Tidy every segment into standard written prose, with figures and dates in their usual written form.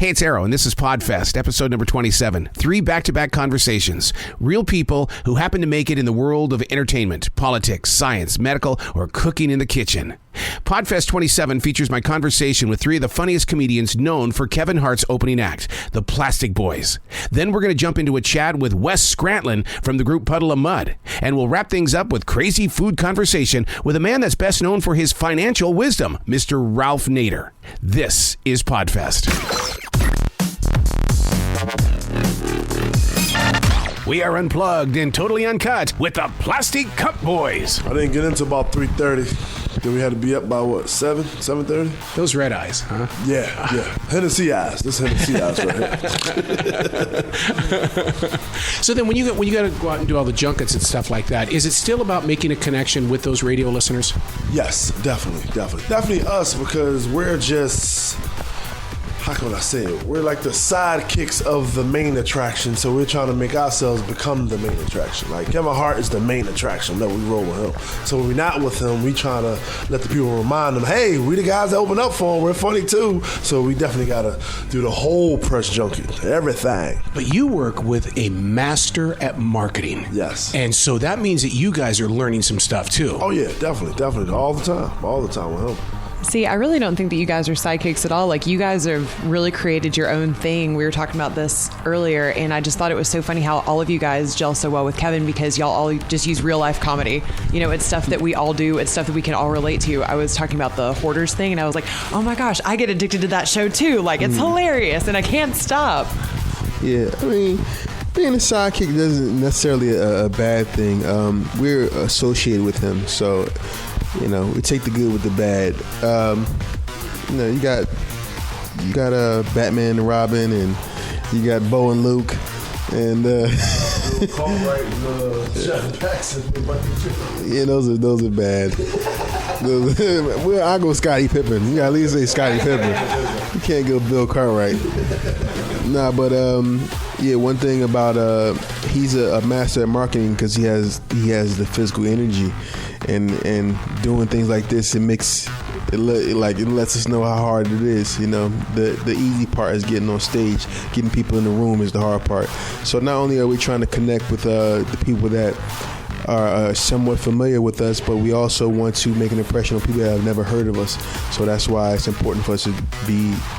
Hey, it's Arroe, and this is Podfest, episode number 27. 3 back-to-back conversations. Real people who happen to make it in the world of entertainment, politics, science, medical, or cooking in the kitchen. Podfest 27 features my conversation with 3 of the funniest comedians known for Kevin Harts' opening act, the Plastic Boys. Then we're going to jump into a chat with Wes Scrantlin from the group Puddle of Mud. And we'll wrap things up with crazy food conversation with a man that's best known for his financial wisdom, Mr. Ralph Nader. This is Podfest. We are unplugged and totally uncut with the Plastic Cup Boyz. I didn't get into about 3:30. Then we had to be up by what, 7:30? Those red eyes, huh? Yeah. Hennessy eyes. This Hennessy eyes right here. So then when you got to go out and do all the junkets and stuff like that, is it still about making a connection with those radio listeners? Yes, definitely. Definitely us, because we're just, how can I say it? We're like the sidekicks of the main attraction, so we're trying to make ourselves become the main attraction. Like Kevin Hart is the main attraction that we roll with him. So when we're not with him, we trying to let the people remind them, hey, we the guys that open up for him. We're funny too. So we definitely got to do the whole press junket, everything. But you work with a master at marketing. Yes. And so that means that you guys are learning some stuff too. Oh yeah, definitely. All the time with him. See, I really don't think that you guys are sidekicks at all. Like, you guys have really created your own thing. We were talking about this earlier, and I just thought it was so funny how all of you guys gel so well with Kevin, because y'all all just use real life comedy. You know, it's stuff that we all do. It's stuff that we can all relate to. I was talking about the Hoarders thing, and I was like, oh my gosh, I get addicted to that show too. Like, it's hilarious, and I can't stop. Yeah, I mean, being a sidekick isn't necessarily a bad thing. We're associated with him, so... You know, we take the good with the bad. You know, you got Batman and Robin, and you got Bo and Luke, and yeah, those are bad. I go Scottie Pippen. You got to at least say Scottie Pippen. You can't go Bill Cartwright. Nah, but yeah, one thing about he's a master at marketing, because he has the physical energy. And doing things like this, it lets us know how hard it is. You know, the easy part is getting on stage, getting people in the room is the hard part. So not only are we trying to connect with the people that are somewhat familiar with us, but we also want to make an impression on people that have never heard of us. So that's why it's important for us to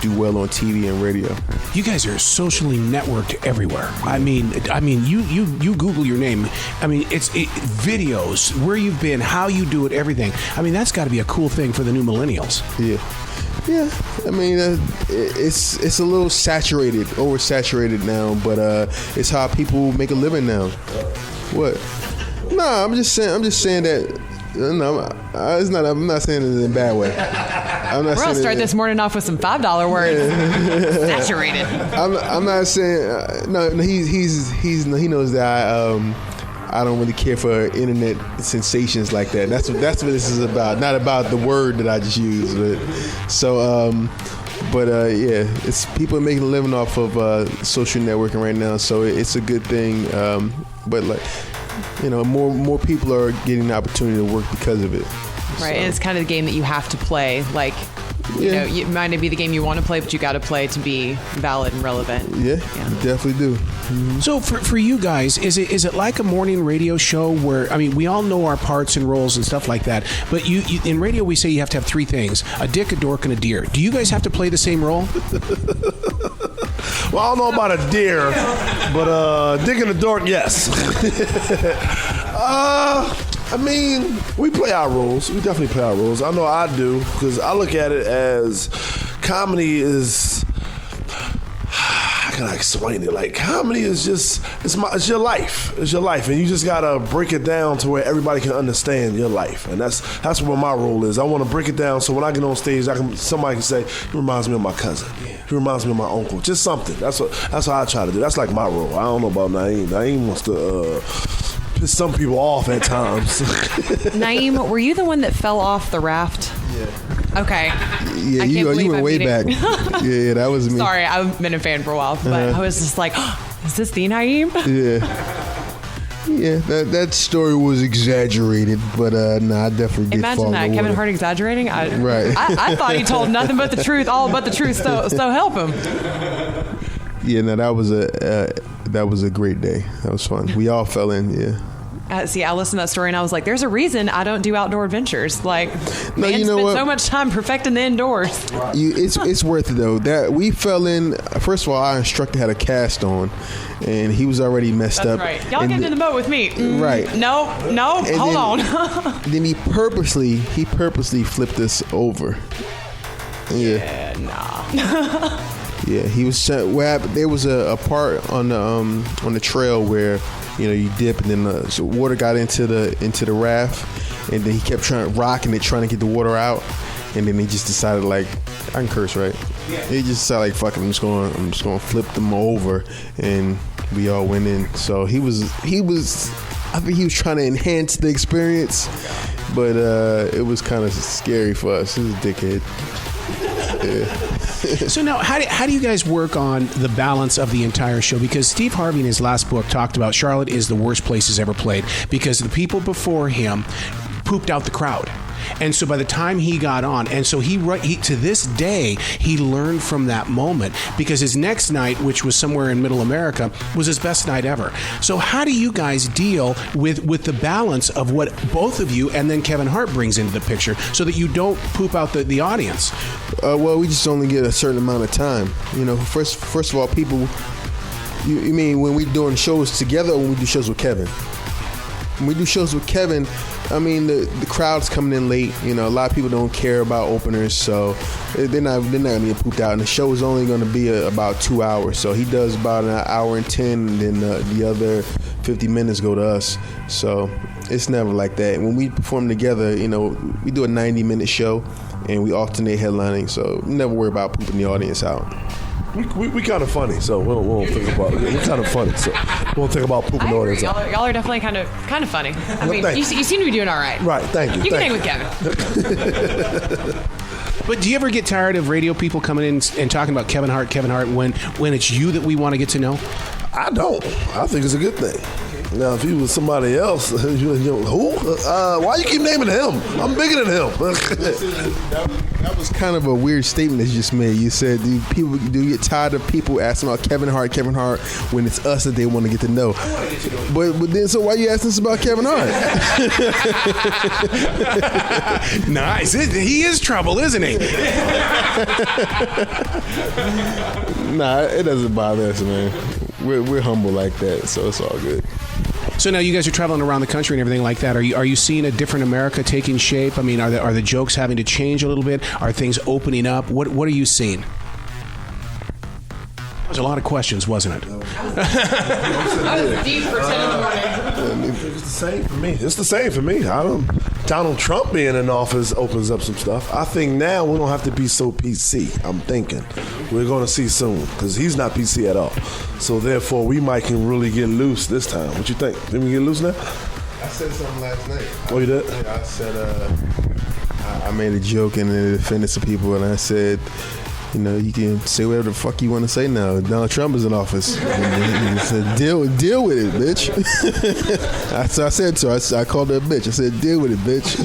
do well on TV and radio. You guys are socially networked everywhere. I mean, you Google your name. I mean, it's videos, where you've been, how you do it, everything. I mean, that's got to be a cool thing for the new millennials. Yeah, I mean, it's a little oversaturated now, but it's how people make a living now. What? No, I'm just saying that. No, it's not. I'm not saying it in a bad way. We're gonna start this morning off with some $5 words. Saturated. I'm not saying. No, he knows that I don't really care for internet sensations like that. That's what this is about. Not about the word that I just used. Yeah, it's people making a living off of social networking right now, so it's a good thing. But like, you know, more people are getting the opportunity to work because of it. Right, So. and it's kind of the game that you have to play. Like, you know, it might not be the game you want to play, but you got to play to be valid and relevant. Yeah, you definitely do. Mm-hmm. So for you guys, is it like a morning radio show where, I mean, we all know our parts and roles and stuff like that, but you in radio we say you have to have 3 things: a dick, a dork, and a deer. Do you guys have to play the same role? Well, I don't know about a deer, but dick and a dork, yes. I mean, we play our roles. We definitely play our roles. I know I do, because I look at it as comedy is, how can I explain it? Like, comedy is just, it's your life. It's your life, and you just gotta break it down to where everybody can understand your life, and that's what my role is. I want to break it down so when I get on stage, somebody can say, he reminds me of my cousin. He reminds me of my uncle. Just something. That's how I try to do. That's like my role. I don't know about Naeem. Naeem wants to piss some people off at times. Naeem, were you the one that fell off the raft? Yeah. Okay. Yeah, you went way back. Yeah, that was me. Sorry, I've been a fan for a while, but I was just like, oh, is this the Naeem? Yeah. Yeah, that story was exaggerated, but I definitely did. Imagine that, Kevin Hart exaggerating. Right. I thought he told nothing but the truth, all but the truth. So help him. Yeah, no, that was a great day. That was fun. We all fell in. Yeah. See, I listened to that story and I was like, "There's a reason I don't do outdoor adventures." Like, no, you know spent what? so much time perfecting the indoors. It's worth it though. That we fell in. First of all, our instructor had a cast on, and he was already messed That's up. right. Y'all get in the boat with me. Right. No. Hold on. Then he purposely flipped us over. Yeah. Nah. Yeah, he was. What happened? There was a part on the trail where you dip and then the water got into the raft, and then he kept rocking it, trying to get the water out, and then he just decided like, I can curse, right? Yeah. He just decided like, fuck it, I'm just gonna flip them over, and we all went in. So he was. I think he was trying to enhance the experience, but it was kind of scary for us. He was a dickhead. Yeah. So now, how do you guys work on the balance of the entire show? Because Steve Harvey in his last book talked about Charlotte is the worst place he's ever played because the people before him pooped out the crowd. And so by the time he got on, and so he to this day, he learned from that moment because his next night, which was somewhere in Middle America, was his best night ever. So how do you guys deal with the balance of what both of you and then Kevin Hart brings into the picture so that you don't poop out the audience? Well, we just only get a certain amount of time. First of all, people, you mean when we doing shows together or when we do shows with Kevin? When we do shows with Kevin, I mean the crowd's coming in late. A lot of people don't care about openers, so they're not gonna get pooped out. And the show is only gonna be about 2 hours, so he does about an hour and 10, and then the other 50 minutes go to us. So it's never like that. When we perform together, we do a 90-minute show, and we alternate headlining, so we never worry about pooping the audience out. We kind of funny, so we don't think about it. We're kind of funny, so we won't think about pooping the audience out. Y'all are definitely kind of funny. I mean, you seem to be doing all right. Right, thank you. You can hang with Kevin. But do you ever get tired of radio people coming in and talking about Kevin Hart when it's you that we want to get to know? I don't. I think it's a good thing. Now, if he was somebody else, who? Why you keep naming him? I'm bigger than him. That was kind of a weird statement that you just made. You said, do you get tired of people asking about Kevin Hart, when it's us that they want to get to know? But then, so why are you asking us about Kevin Hart? Nice. He is trouble, isn't he? Nah, it doesn't bother us, man. We're humble like that, so it's all good. So now you guys are traveling around the country and everything like that. Are you seeing a different America taking shape? I mean, are the jokes having to change a little bit? Are things opening up? What are you seeing? There was a lot of questions, wasn't it? That was deep for 10 in the morning. It's the same for me. It's the same for me. Donald Trump being in office opens up some stuff. I think now we don't have to be so PC. I'm thinking we're going to see soon because he's not PC at all. So therefore, we might can really get loose this time. What you think? Did we get loose now? I said something last night. Oh, you did? I said I made a joke and it offended some people, and I said, you can say whatever the fuck you want to say now. Donald Trump is in office. He said, deal with it, bitch. So I said to her, I called her a bitch. I said, deal with it, bitch.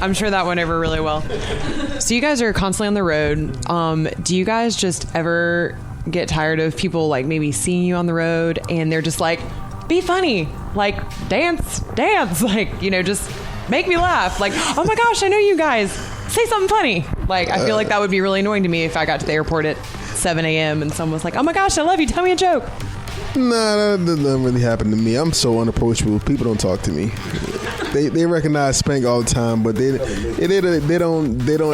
I'm sure that went over really well. So you guys are constantly on the road. Do you guys just ever get tired of people like maybe seeing you on the road and they're just like, be funny, like dance, like, just make me laugh. Like, oh my gosh, I know you guys. Say something funny. Like, I feel like that would be really annoying to me if I got to the airport at 7 a.m. and someone was like, oh my gosh, I love you. Tell me a joke. Nah, that doesn't really happen to me. I'm so unapproachable. People don't talk to me. They recognize Spank all the time, but they don't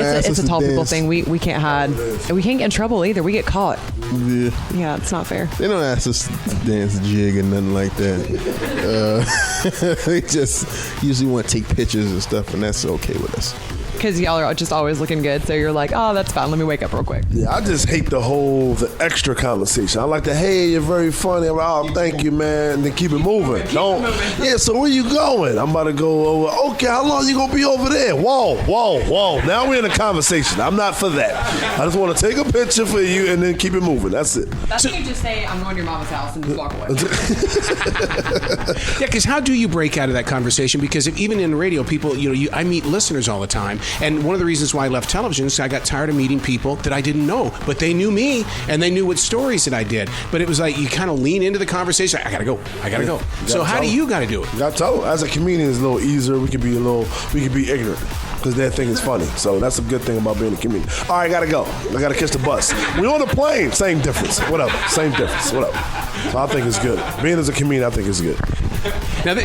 ask us. It's a tall people thing. We can't hide. And we can't get in trouble either. We get caught. Yeah, it's not fair. They don't ask us to dance jig and nothing like that. They just usually want to take pictures and stuff, and that's okay with us. because y'all are just always looking good. So you're like, oh, that's fine. Let me wake up real quick. Yeah, I just hate the extra conversation. I like the, hey, you're very funny. I'm like, oh, thank you, man. And then keep it moving. Yeah, so where you going? I'm about to go over. Okay, how long you going to be over there? Whoa. Now we're in a conversation. I'm not for that. I just want to take a picture for you and then keep it moving. That's it. That's when you just say, I'm going to your mama's house and just walk away. Yeah, because how do you break out of that conversation? Because even in radio, people, I meet listeners all the time. And one of the reasons why I left television is I got tired of meeting people that I didn't know, but they knew me and they knew what stories that I did. But it was like you kind of lean into the conversation. I gotta go. So how do you got to do it? You gotta tell them. As a comedian, it's a little easier. We can be ignorant because their thing is funny. So that's a good thing about being a comedian. All right, gotta go. I gotta catch the bus. We on the plane. Same difference. Whatever. Same difference. Whatever. So I think it's good. Being as a comedian, I think it's good. Now,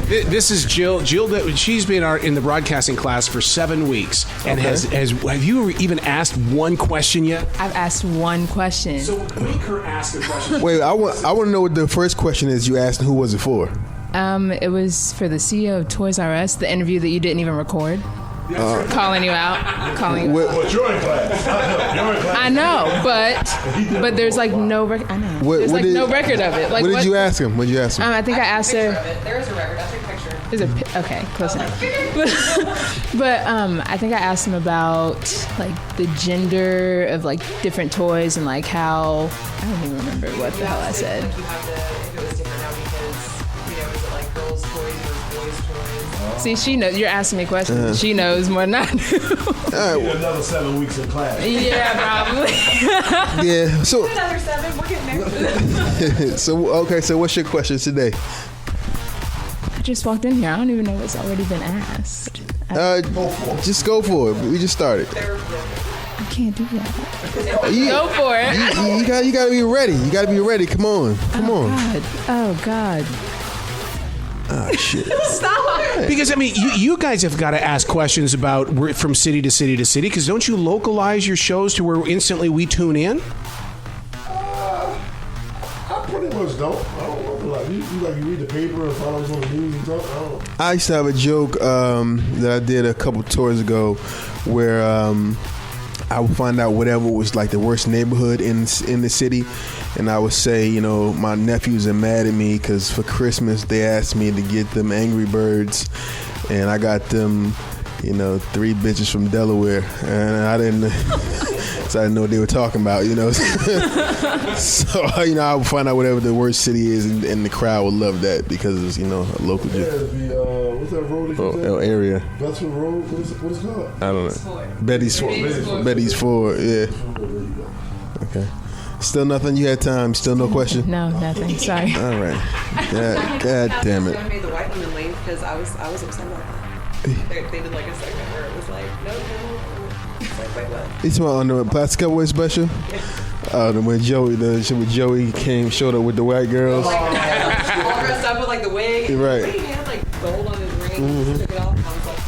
this is Jill. Jill, she's been in the broadcasting class for 7 weeks, and have you even asked one question yet? I've asked one question. So make her ask a question. Wait, I want to know what the first question is you asked, and who was it for? It was for the CEO of Toys R Us, the interview that you didn't even record. Calling you out. But you're in class. I know, but there's like no record. I know. There's no record of it. Like, what did you ask him? I think I asked her. There is a record. I'll take a picture. Okay, close enough. But I think I asked him about like the gender of like different toys and like how I don't even remember what the hell I said. Like you have to, if it was different now because is it like girls' toys or boys' toys? See, she knows. You're asking me questions. She knows more than I do. All right, another 7 weeks in class. Yeah, probably. Yeah. So Another 7. We're getting there. So what's your question today? I just walked in here. I don't even know what's already been asked. Just go for it. We just started. I can't do that. Go for it. You gotta be ready. You gotta be ready. Come on. Oh God. Ah, shit. Stop. Because, I mean, you guys have got to ask questions about from city to city to city, because don't you localize your shows to where instantly we tune in? I pretty much don't. I don't know. Like, you read the paper and follow on the news and stuff. I don't know. I used to have a joke that I did a couple tours ago where I would find out whatever was like the worst neighborhood in the city, and I would say, my nephews are mad at me because for Christmas they asked me to get them Angry Birds, and I got them, 3 bitches from Delaware, and I didn't. So I didn't know what they were talking about, So, I would find out whatever the worst city is, and the crowd would love that because it's, a local joke. What's that road? Area. Bedford Road? What is it called? I don't know. Betty's Ford, yeah. Okay. Still nothing? You had time? Still no question? No, nothing. Sorry. All right. God damn it. I made the white woman leave because I was upset about that. They did like a segment where it was like, no. It's like, wait, what? You talking about on the Plastic Cup Boyz special? When Joey showed up with the white girls. Like, all dressed up with like the wig. Right. He had like gold on his ring. He took it off. I was like,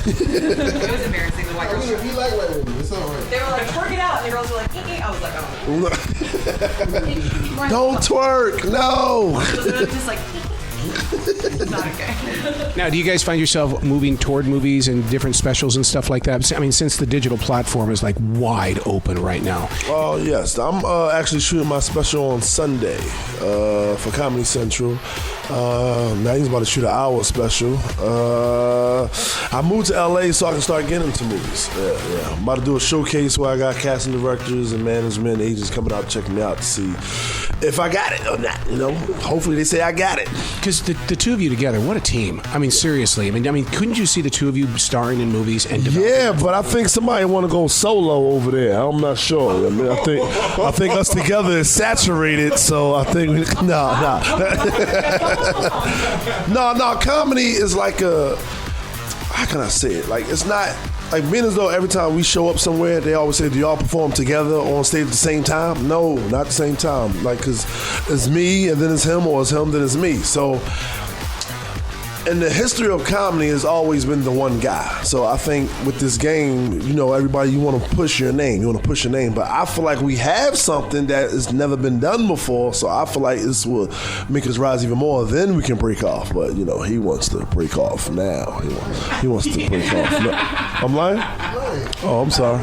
it was embarrassing. The white girls. If you like white women, it's all right. They were like, twerk it out. And the girls were like, ee. I was like, oh. Don't twerk. No. It was just like, not okay. Now, do you guys find yourself moving toward movies and different specials and stuff like that? I mean, since the digital platform is like wide open right now. Oh, yes. I'm actually shooting my special on Sunday for Comedy Central. Now he's about to shoot an hour special. I moved to LA so I can start getting into movies. Yeah. I'm about to do a showcase where I got casting directors and management agents coming out checking me out to see if I got it or not. Hopefully they say I got it. Because the two of you together, what a team. I mean, seriously. I mean, couldn't you see the two of you starring in movies and developing? Yeah, but I think somebody want to go solo over there. I'm not sure. I mean, I think us together is saturated. So I think no. No. Comedy is like how can I say it? Like, it's not like being as though every time we show up somewhere, they always say, "Do y'all perform together on stage at the same time?" No, not at the same time. Like, cause it's me and then it's him, or it's him then it's me. So in the history of comedy has always been the one guy. So I think with this game, everybody, you want to push your name. You want to push your name. But I feel like we have something that has never been done before. So I feel like this will make us rise even more. Then we can break off. But, he wants to break off now. He wants to break off. No, I'm lying? Oh, I'm sorry.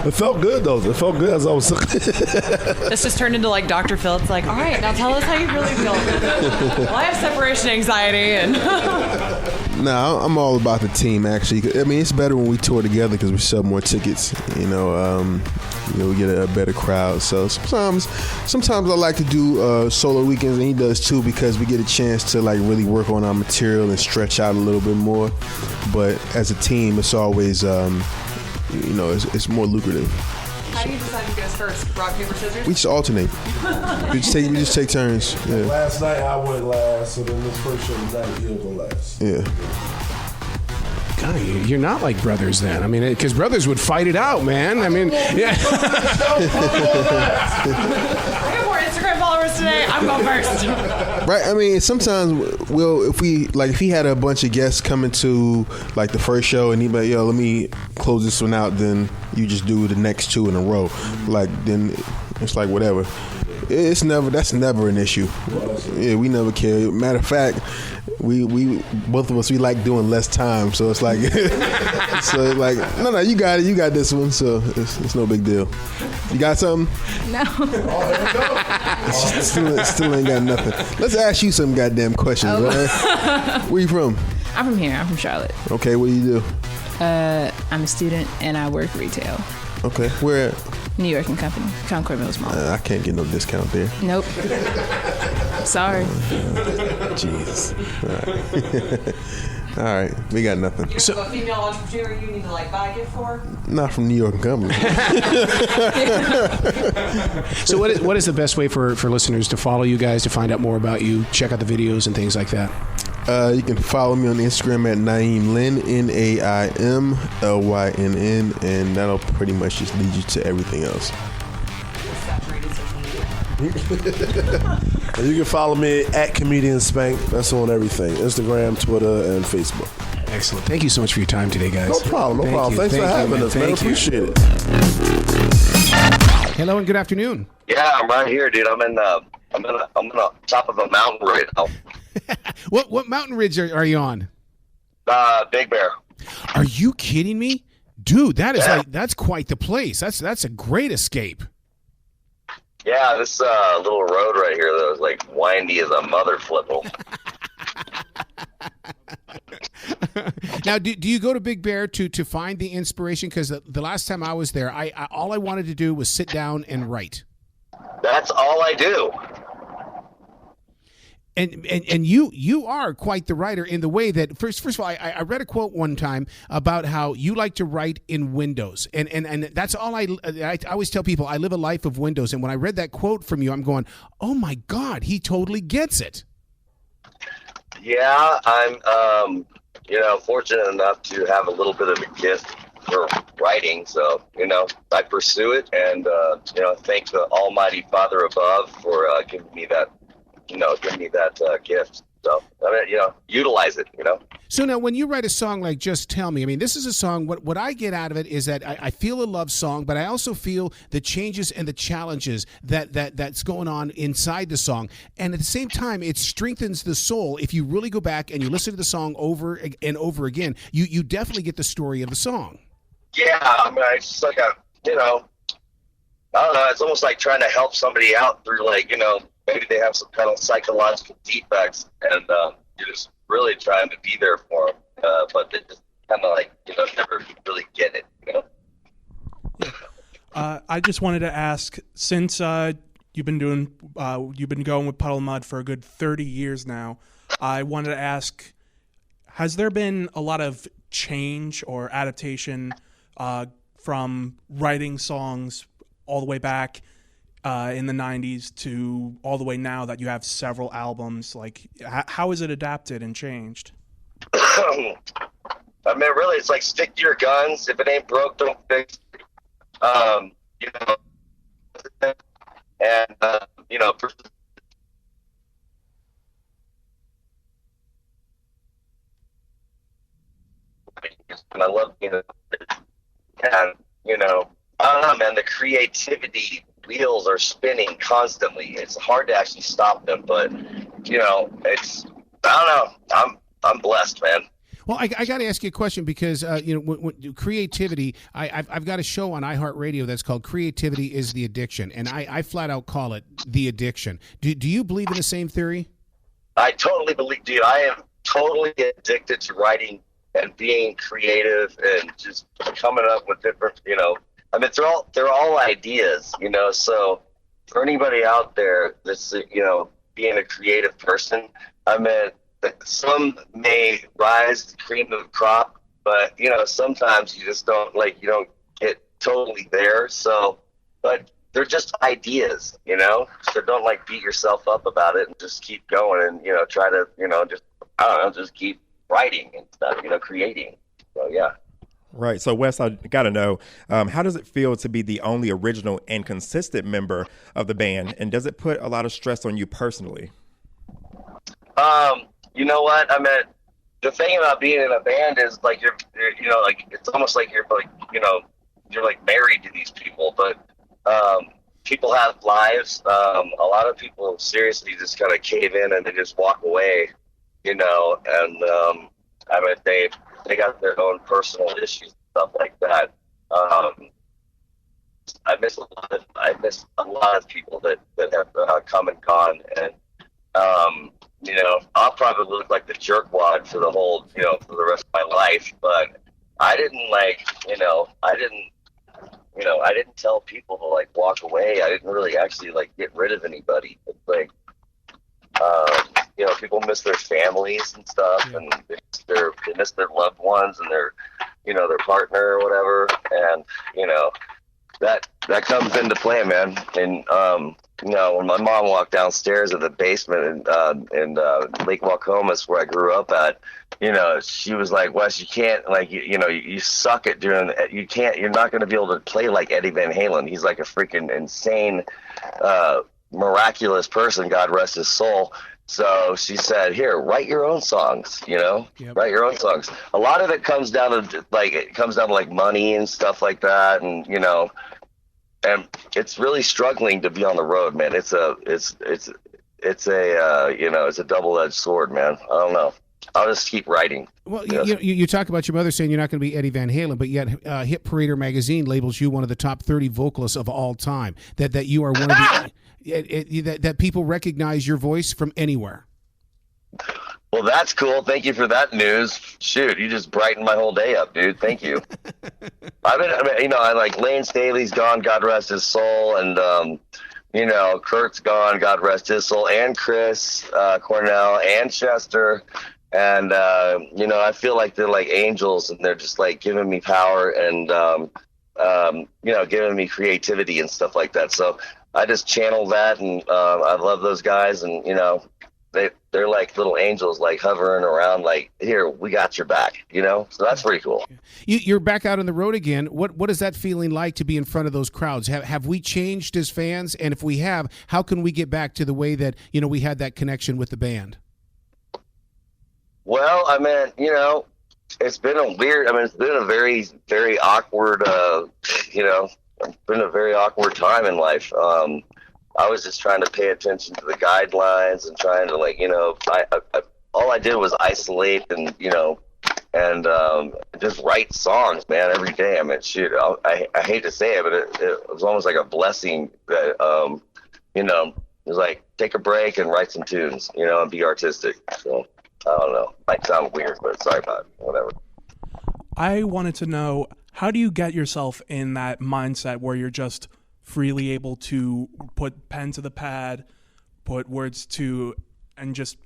It felt good, though. It felt good as I was This just turned into like Dr. Phil. It's like, all right, now tell us how you really feel. Well, I have separation anxiety. No, I'm all about the team, actually. I mean, it's better when we tour together because we sell more tickets. We get a better crowd. So sometimes I like to do solo weekends, and he does too, because we get a chance to like really work on our material and stretch out a little bit more. But as a team, it's always, it's more lucrative. How do you decide who goes first? Rock, paper, scissors? We just alternate. we just take turns. Yeah. Last night I went last, so then this first show tonight he'll go last. Yeah. God, you're not like brothers then. I mean, because brothers would fight it out, man. I mean, yeah. I got more Instagram followers today. I'm going first. Right. I mean, sometimes if he had a bunch of guests coming to like the first show, and he'd be like, yo, let me close this one out, then you just do the next two in a row. Like, then it's like whatever. That's never an issue. Yeah, we never care. Matter of fact, we both of us, we like doing less time, so it's like no, you got it, you got this one, so it's no big deal. You got something? No. Still ain't got nothing. Let's ask you some goddamn questions. Right? Where you from? I'm from here. I'm from Charlotte. Okay, what do you do? I'm a student and I work retail. Okay, where? New York and Company, Concord Mills Mall. I can't get no discount there. Nope. Sorry. Jesus. All right, we got nothing. You're a female entrepreneur you need to buy a gift for? Not from New York and Company. So what is the best way for listeners to follow you guys, to find out more about you, check out the videos and things like that? You can follow me on Instagram at Naim Lynn, NaimLynn, and that'll pretty much just lead you to everything else. And you can follow me at Comedian Spank. That's on everything: Instagram, Twitter, and Facebook. Excellent. Thank you so much for your time today, guys. No problem. Thanks for having us, man. Appreciate it. Hello and good afternoon. Yeah, I'm right here, dude. I'm in the top of a mountain right now. What mountain ridge are you on? Big Bear. Are you kidding me? Dude, that's quite the place. That's a great escape. Yeah, this little road right here that was windy as a mother flipple. Now, do you go to Big Bear to find the inspiration? Because the last time I was there, I all I wanted to do was sit down and write. That's all I do. And you are quite the writer in the way that first of all, I read a quote one time about how you like to write in windows, and that's all I always tell people. I live a life of windows, and when I read that quote from you, I'm going, oh my God, he totally gets it. Yeah, I'm fortunate enough to have a little bit of a gift for writing, so I pursue it, and thank the Almighty Father above for giving me that. Give me that gift. So, utilize it, So now when you write a song like Just Tell Me, I mean, this is a song, what I get out of it is that I feel a love song, but I also feel the changes and the challenges that's going on inside the song. And at the same time, it strengthens the soul. If you really go back and you listen to the song over and over again, you definitely get the story of the song. Yeah, I mean, it's just like I don't know, it's almost like trying to help somebody out through maybe they have some kind of psychological defects, and you're just really trying to be there for them, but they just kind of never really get it, I just wanted to ask, since you've been going with Puddle of Mud for a good 30 years now, I wanted to ask, has there been a lot of change or adaptation from writing songs all the way back in the 90s to all the way now that you have several albums? How is it adapted and changed? I mean, really, it's stick to your guns. If it ain't broke, don't fix it. I don't know, man, the creativity wheels are spinning constantly. It's hard to actually stop them, but it's, I don't know. I'm blessed, man. Well, I got to ask you a question because when creativity. I've got a show on iHeartRadio that's called "Creativity is the Addiction," and I flat out call it the addiction. Do you believe in the same theory? I totally believe, dude. I am totally addicted to writing and being creative and just coming up with different. I mean, they're all ideas. So for anybody out there that's being a creative person, I mean. Some may rise to the cream of the crop, but sometimes you just don't get totally there. So, but they're just ideas, so don't beat yourself up about it and just keep going and try to just keep writing and stuff, creating. So yeah. Right. So Wes, I got to know, how does it feel to be the only original and consistent member of the band, and does it put a lot of stress on you personally? You know what? I mean, the thing about being in a band is you're it's almost like you're married to these people, but people have lives. A lot of people seriously just kind of cave in and they just walk away, and I mean, they got their own personal issues and stuff like that. I miss a lot of people that have come and gone, and I'll probably look like the jerkwad for the whole, for the rest of my life. But I didn't I didn't tell people to walk away. I didn't really actually get rid of anybody. It's people miss their families and stuff, and they miss their loved ones and their partner or whatever, and that comes into play, man. And when my mom walked downstairs in the basement in Lake Walcomas, where I grew up at, she was like, Wes, you can't, you suck at doing it. You're not going to be able to play like Eddie Van Halen. He's like a freaking insane, miraculous person, God rest his soul. So she said, here, write your own songs, write your own songs. A lot of it comes down to money and stuff like that. And, and it's really struggling to be on the road, man. It's a double-edged sword, man. I don't know. I'll just keep writing. Well, you talk about your mother saying you're not going to be Eddie Van Halen, but yet Hit Parader magazine labels you one of the top 30 vocalists of all time. That you are one of the that people recognize your voice from anywhere. Well, that's cool. Thank you for that news. Shoot, you just brightened my whole day up, dude. Thank you. Lane Staley's gone, God rest his soul, and Kurt's gone, God rest his soul, and Chris Cornell and Chester. And, I feel like they're like angels, and they're just giving me power and, giving me creativity and stuff like that. So I just channel that, and I love those guys, and, they're like little angels, hovering around, here, we got your back, So that's pretty cool. You're back out on the road again. What is that feeling like to be in front of those crowds? Have we changed as fans? And if we have, how can we get back to the way that, we had that connection with the band? Well, I mean, it's been it's been a very, very awkward, it's been a very awkward time in life. I was just trying to pay attention to the guidelines and trying to all I did was isolate and just write songs, man, every day. I mean, shoot, I hate to say it, but it was almost like a blessing that it was take a break and write some tunes, and be artistic. So I don't know, might sound weird, but sorry about it, whatever. I wanted to know, how do you get yourself in that mindset where you're just freely able to put pen to the pad, put words to, and just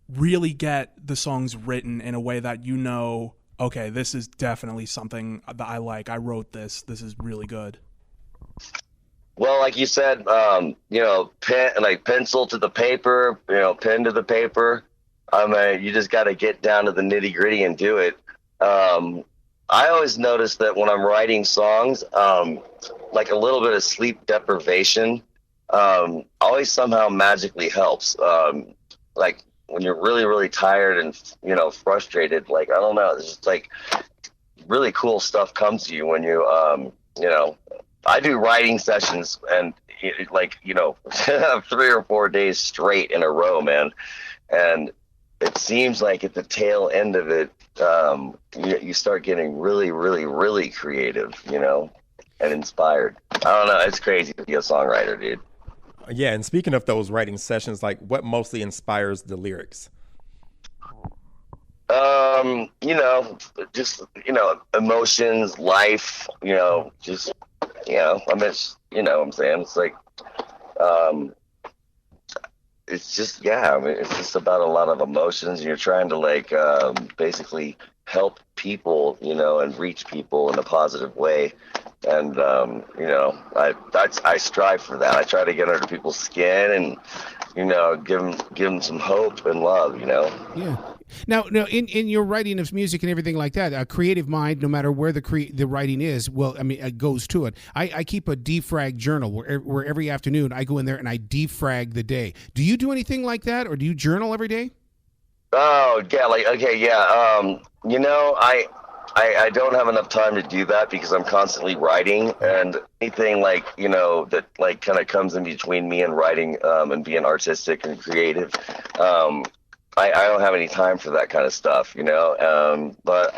really get the songs written in a way that okay, this is definitely something that I like. I wrote this. This is really good. Well, like you said, pencil to the paper, pen to the paper. You just got to get down to the nitty gritty and do it. I always notice that when I'm writing songs, a little bit of sleep deprivation always somehow magically helps. When you're really, really tired and, frustrated, I don't know, it's just really cool stuff comes to you when you, I do writing sessions and like, 3 or 4 days straight in a row, man. And it seems like at the tail end of it, you start getting really, really, really creative, and inspired. I don't know. It's crazy to be a songwriter, dude. Yeah, and speaking of those writing sessions, like what mostly inspires the lyrics? Just, emotions, life, just, I mean, what I'm saying? It's like, it's just, yeah, I mean, it's just about a lot of emotions. You're trying to like, basically help people, and reach people in a positive way. And, I strive for that. I try to get under people's skin and, give them some hope and love, Yeah. Now, in your writing of music and everything like that, a creative mind, no matter where the writing is, well, I mean, it goes to it. I keep a defrag journal where every afternoon I go in there and I defrag the day. Do you do anything like that, or do you journal every day? Oh, yeah, like, okay, yeah. I don't have enough time to do that because I'm constantly writing, and anything like, that like kind of comes in between me and writing, and being artistic and creative, I don't have any time for that kind of stuff, but,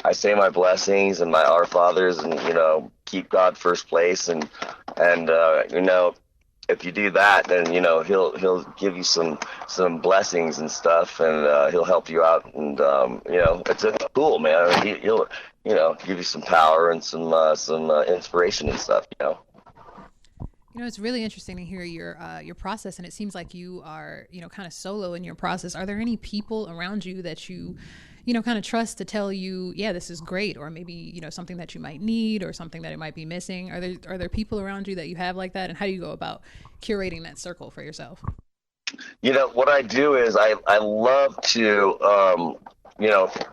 I say my blessings and my Our Fathers and, keep God first place. And if you do that, then, he'll give you some blessings and stuff, and he'll help you out. And, it's cool, man. He'll, give you some power and some inspiration and stuff, It's really interesting to hear your process, and it seems like you are, kind of solo in your process. Are there any people around you that you kind of trust to tell you, yeah, this is great, or maybe, something that you might need or something that it might be missing? Are there people around you that you have like that, and how do you go about curating that circle for yourself? What I do is I love to,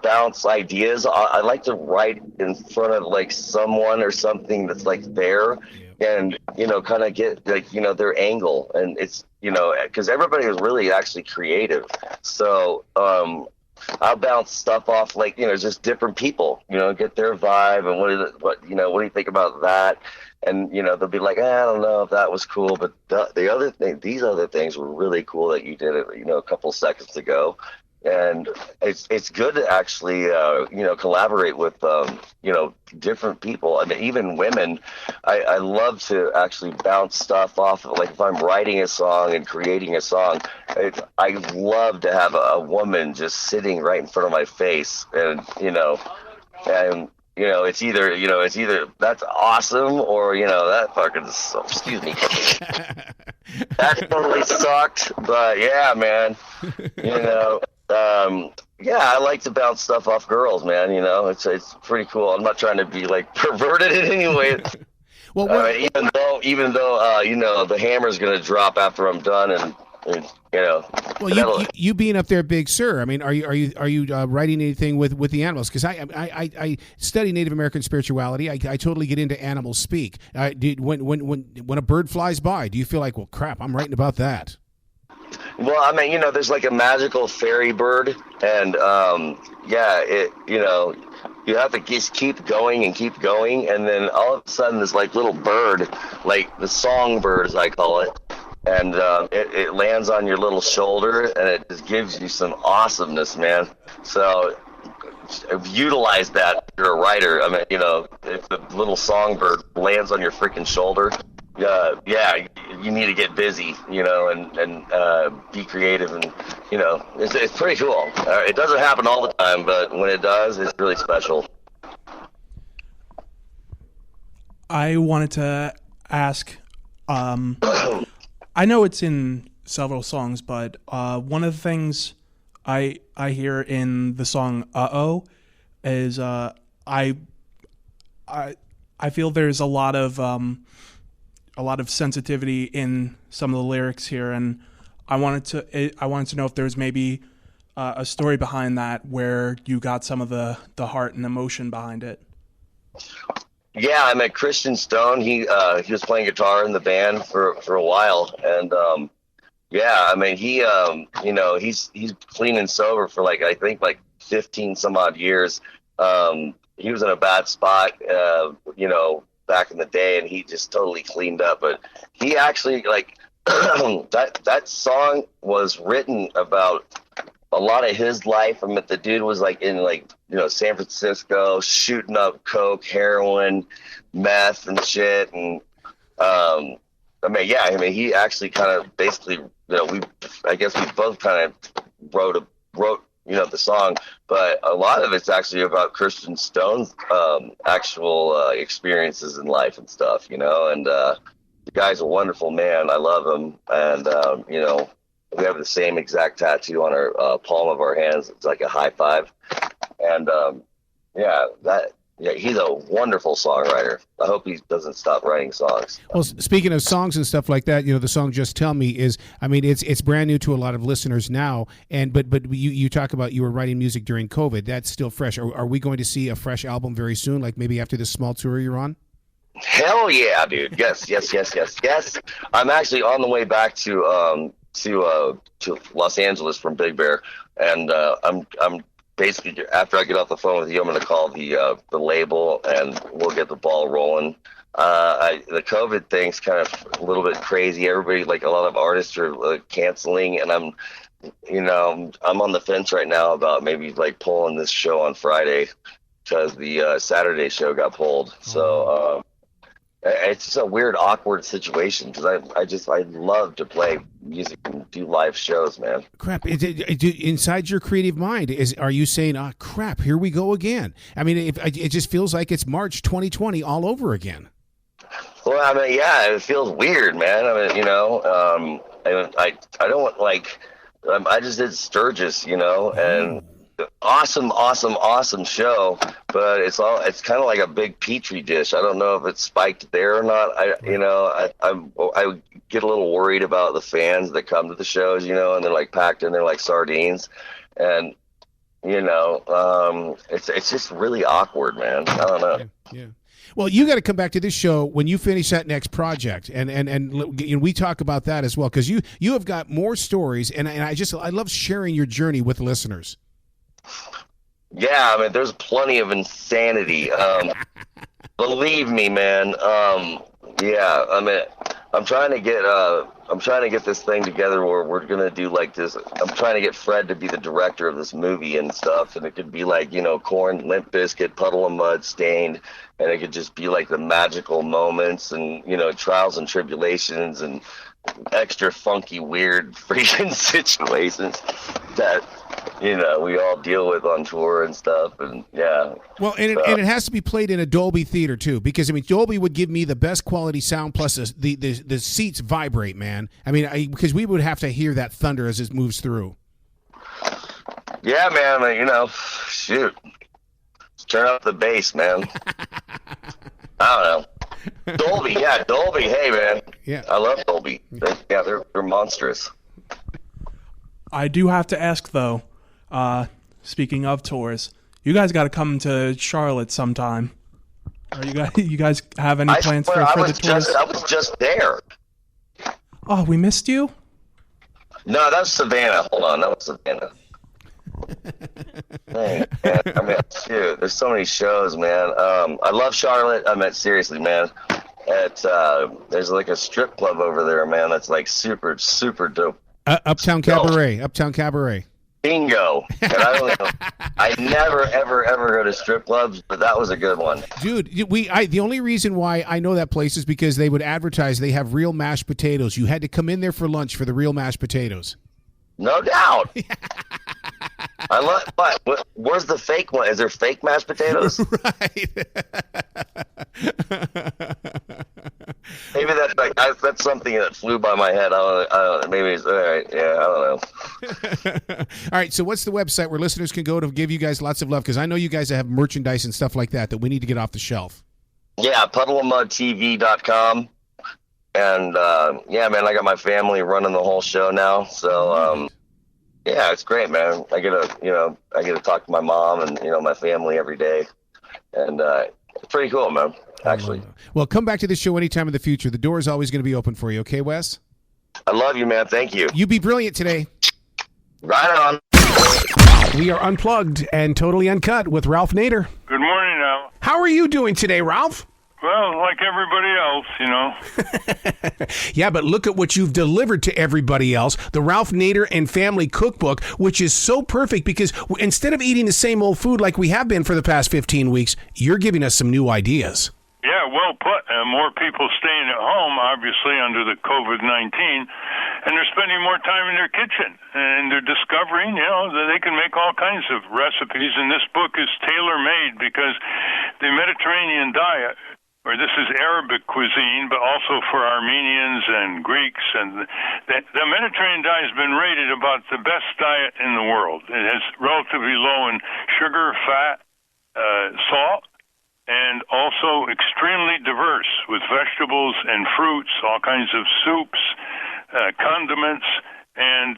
bounce ideas. I like to write in front of like someone or something that's like there. And, kind of get like, their angle. And it's, because everybody is really actually creative. So I'll bounce stuff off like, just different people, get their vibe and what do you think about that? And, they'll be like, I don't know if that was cool, but these other things were really cool that you did it, a couple seconds ago. And it's good to actually, collaborate with, different people. I mean, even women, I love to actually bounce stuff off. Like if I'm writing a song and creating a song, I love to have a woman just sitting right in front of my face. And, it's either that's awesome or, that fucking, excuse me, that totally sucked. But yeah, man, yeah, I like to bounce stuff off girls, man. It's pretty cool. I'm not trying to be like perverted in any way. Well, even though the hammer's gonna drop after I'm done, and Well, you being up there, Big Sur. I mean, are you writing anything with the animals? Because I study Native American spirituality. I totally get into animal speak. When a bird flies by, do you feel like, well, crap, I'm writing about that? Well, I mean, there's like a magical fairy bird, and you have to just keep going, and then all of a sudden this like little bird, like the songbird as I call it, and it lands on your little shoulder, and it just gives you some awesomeness, man. So utilize that if you're a writer. I mean, if the little songbird lands on your freaking shoulder, you need to get busy, and be creative, and it's pretty cool. It doesn't happen all the time, but when it does, it's really special. I wanted to ask, I know it's in several songs, but one of the things I hear in the song "Uh-Oh" is I feel there's a lot of sensitivity in some of the lyrics here, and I wanted to know if there's maybe a story behind that where you got some of the heart and emotion behind it. Yeah, I met Christian Stone. He was playing guitar in the band for a while, and I mean he's clean and sober for I think 15 some odd years. He was in a bad spot, back in the day, and he just totally cleaned up. But he actually, like, that song was written about a lot of his life. I mean, the dude was like in, like, you know, San Francisco, shooting up coke, heroin, meth and shit. And I mean, he actually kind of basically, you know, I guess we both kind of wrote you know, the song, but a lot of it's actually about Christian Stone's actual experiences in life and stuff, you know. And the guy's a wonderful man. I love him. And you know, we have the same exact tattoo on our palm of our hands. It's like a high five. And he's a wonderful songwriter. I hope he doesn't stop writing songs. Well, speaking of songs and stuff like that, you know, the song "Just Tell Me" is, I mean, it's brand new to a lot of listeners now. And but you talk about you were writing music during COVID. That's still fresh. Are we going to see a fresh album very soon? Like maybe after this small tour you're on? Hell yeah, dude. Yes. I'm actually on the way back to Los Angeles from Big Bear, and I'm basically, after I get off the phone with you, I'm going to call the label, and we'll get the ball rolling. The COVID thing's kind of a little bit crazy. Everybody, like a lot of artists, are canceling, and I'm on the fence right now about maybe like pulling this show on Friday because the Saturday show got pulled. So it's just a weird, awkward situation because I love to play music and do live shows, man. Crap! Inside your creative mind, are you saying, "Ah, crap, here we go again"? I mean, it just feels like it's March 2020 all over again. Well, I mean, yeah, it feels weird, man. I mean, you know, I don't want, like, I just did Sturgis, you know, and awesome show, but it's kind of like a big petri dish. I don't know if it's spiked there or not. I get a little worried about the fans that come to the shows, you know, and they're like packed in there like sardines, and you know, it's just really awkward, man. I don't know. Yeah. Well, you got to come back to this show when you finish that next project, and we talk about that as well, because you have got more stories, and I love sharing your journey with listeners. Yeah, I mean, there's plenty of insanity. Believe me, man. Yeah, I mean, I'm trying to get this thing together where we're gonna do like this. I'm trying to get Fred to be the director of this movie and stuff, and it could be like, you know, Korn, Limp Bizkit, Puddle of Mud, Stained, and it could just be like the magical moments and, you know, trials and tribulations and extra funky, weird freaking situations that, you know, we all deal with on tour and stuff, and yeah. Well, and it has to be played in a Dolby theater too, because I mean, Dolby would give me the best quality sound, plus the seats vibrate, man. I mean, because we would have to hear that thunder as it moves through. Yeah, man. I mean, you know, shoot, turn up the bass, man. I don't know. Dolby, yeah, Dolby. Hey, man. Yeah, I love Dolby. They're monstrous. I do have to ask though. Speaking of tours, you guys got to come to Charlotte sometime. Are you guys have any plans for the tours? I was just there. Oh, we missed you? No, that was Savannah. Hold on, that was Savannah. Man, I mean, shoot, there's so many shows, man. I love Charlotte. I mean, seriously, man. There's like a strip club over there, man. That's like super, super dope. Uptown Cabaret. Uptown Cabaret. Bingo. And I never, ever, ever go to strip clubs, but that was a good one. Dude, the only reason why I know that place is because they would advertise they have real mashed potatoes. You had to come in there for lunch for the real mashed potatoes. No doubt. I love, but where's the fake one? Is there fake mashed potatoes? Right. Maybe that's something that flew by my head. I don't know. Maybe it's all right. Yeah, I don't know. All right. So what's the website where listeners can go to give you guys lots of love? Because I know you guys have merchandise and stuff like that we need to get off the shelf. Yeah, puddleofmudtv.com. And yeah, man, I got my family running the whole show now. So yeah, it's great, man. I get to talk to my mom and, you know, my family every day. And it's pretty cool, man. Actually. Well, come back to the show anytime in the future. The door is always going to be open for you. Okay, Wes? I love you, man. Thank you. You be brilliant today. Right on. We are unplugged and totally uncut with Ralph Nader. Good morning, Al. How are you doing today, Ralph? Well, like everybody else, you know. Yeah, but look at what you've delivered to everybody else. The Ralph Nader and Family Cookbook, which is so perfect because instead of eating the same old food like we have been for the past 15 weeks, you're giving us some new ideas. Yeah, well put. More people staying at home, obviously, under the COVID-19, and they're spending more time in their kitchen, and they're discovering, you know, that they can make all kinds of recipes, and this book is tailor-made because the Mediterranean diet, or this is Arabic cuisine, but also for Armenians and Greeks, and the Mediterranean diet has been rated about the best diet in the world. It has relatively low in sugar, fat, salt, and also extremely diverse with vegetables and fruits, all kinds of soups, condiments, and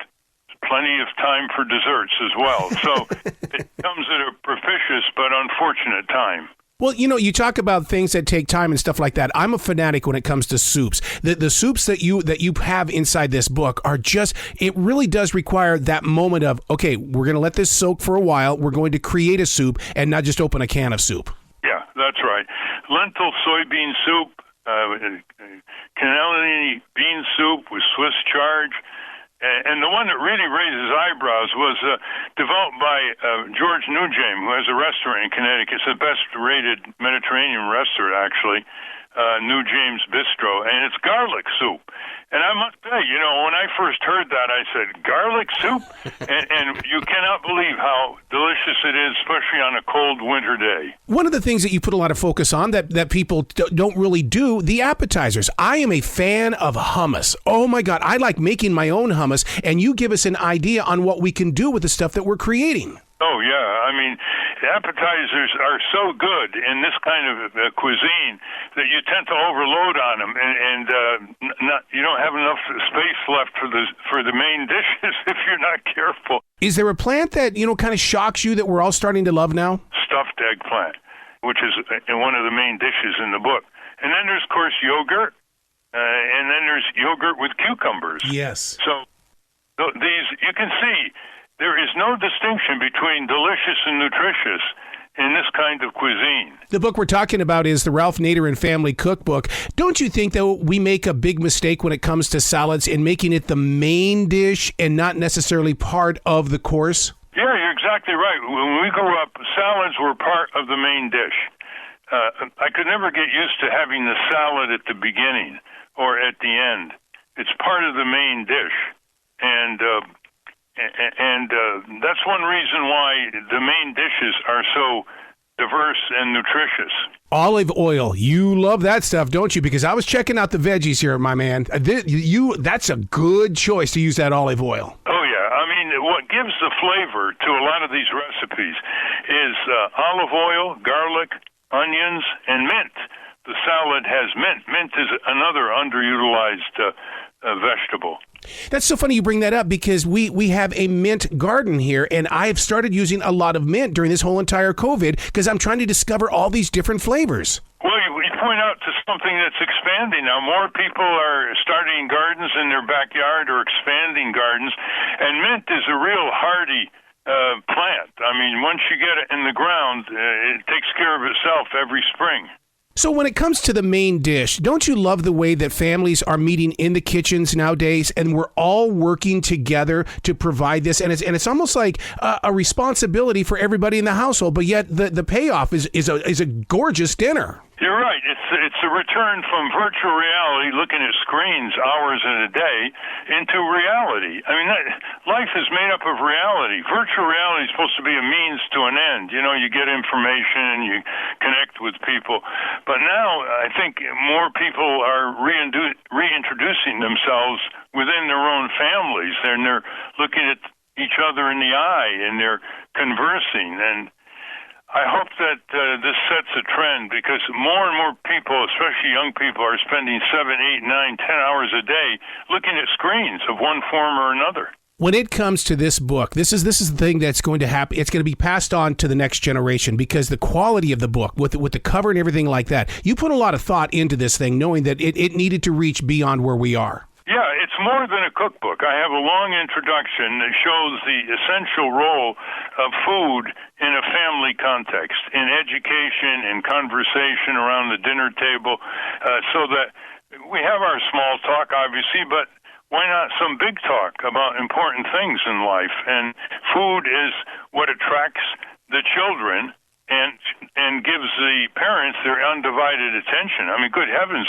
plenty of time for desserts as well. So it comes at a propitious but unfortunate time. Well, you know, you talk about things that take time and stuff like that. I'm a fanatic when it comes to soups. The soups that you have inside this book are just, it really does require that moment of, okay, we're going to let this soak for a while. We're going to create a soup and not just open a can of soup. Yeah, that's right. Lentil soybean soup, cannellini bean soup with Swiss chard. And the one that really raises eyebrows was developed by George Newjame, who has a restaurant in Connecticut. It's the best-rated Mediterranean restaurant, actually, Newjame's Bistro, and it's garlic soup. And I must say, you know, when I first heard that, I said, garlic soup? and you cannot believe how delicious it is, especially on a cold winter day. One of the things that you put a lot of focus on that people don't really do, the appetizers. I am a fan of hummus. Oh, my God. I like making my own hummus, and you give us an idea on what we can do with the stuff that we're creating. Oh, yeah. I mean, appetizers are so good in this kind of cuisine that you tend to overload on them, and you don't have enough space left for the main dishes if you're not careful. Is there a plant that, you know, kind of shocks you that we're all starting to love now? Stuffed eggplant, which is one of the main dishes in the book. And then there's, of course, yogurt, and then there's yogurt with cucumbers. Yes. So these, you can see, there is no distinction between delicious and nutritious in this kind of cuisine. The book we're talking about is the Ralph Nader and Family Cookbook. Don't you think, though, we make a big mistake when it comes to salads in making it the main dish and not necessarily part of the course? Yeah, you're exactly right. When we grew up, salads were part of the main dish. I could never get used to having the salad at the beginning or at the end. It's part of the main dish. And that's one reason why the main dishes are so diverse and nutritious. Olive oil. You love that stuff, don't you? Because I was checking out the veggies here, my man. That's a good choice to use that olive oil. Oh, yeah. I mean, what gives the flavor to a lot of these recipes is olive oil, garlic, onions, and mint. The salad has mint. Mint is another underutilized vegetable. That's so funny you bring that up because we have a mint garden here, and I've started using a lot of mint during this whole entire COVID because I'm trying to discover all these different flavors. Well, you point out to something that's expanding now. More people are starting gardens in their backyard or expanding gardens, and mint is a real hardy plant. I mean, once you get it in the ground, it takes care of itself every spring. So when it comes to the main dish, don't you love the way that families are meeting in the kitchens nowadays and we're all working together to provide this? And it's almost like a responsibility for everybody in the household, but yet the payoff is a gorgeous dinner. You're right. It's a return from virtual reality, looking at screens hours in a day, into reality. I mean, life is made up of reality. Virtual reality is supposed to be a means to an end. You know, you get information, you connect with people. But now I think more people are reintroducing themselves within their own families, and they're looking at each other in the eye, and they're conversing. And I hope that this sets a trend because more and more people, especially young people, are spending 7, 8, 9, 10 hours a day looking at screens of one form or another. When it comes to this book, this is the thing that's going to happen. It's going to be passed on to the next generation because the quality of the book, with the cover and everything like that, you put a lot of thought into this thing, knowing that it needed to reach beyond where we are. Yeah, it's more than a cookbook. I have a long introduction that shows the essential role of food in a family context, in education, in conversation around the dinner table, so that we have our small talk, obviously, but why not some big talk about important things in life? And food is what attracts the children and gives the parents their undivided attention. I mean, good heavens,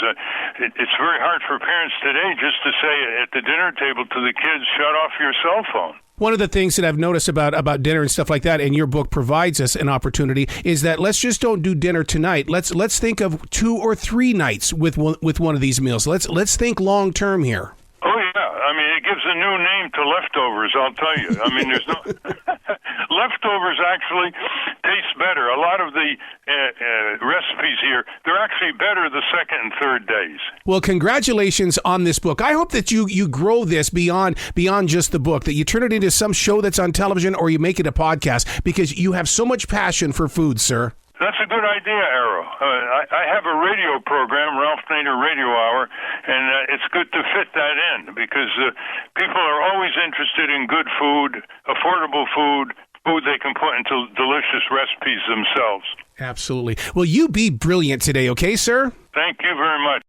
it's very hard for parents today just to say at the dinner table to the kids, shut off your cell phone. One of the things that I've noticed about dinner and stuff like that, and your book provides us an opportunity, is that let's just don't do dinner tonight. Let's think of 2 or 3 nights with one of these meals. Let's think long term here. Oh yeah, I mean it gives a new name to leftovers. I'll tell you. I mean, there's no leftovers actually taste better. A lot of the recipes here, they're actually better the second and third days. Well, congratulations on this book. I hope that you grow this beyond just the book, that you turn it into some show that's on television or you make it a podcast, because you have so much passion for food, sir. That's a good idea, Arroe. I have a radio program, Ralph Nader Radio Hour, and it's good to fit that in because people are always interested in good food, affordable food they can put into delicious recipes themselves. Absolutely. Well, you be brilliant today, okay, sir? Thank you very much.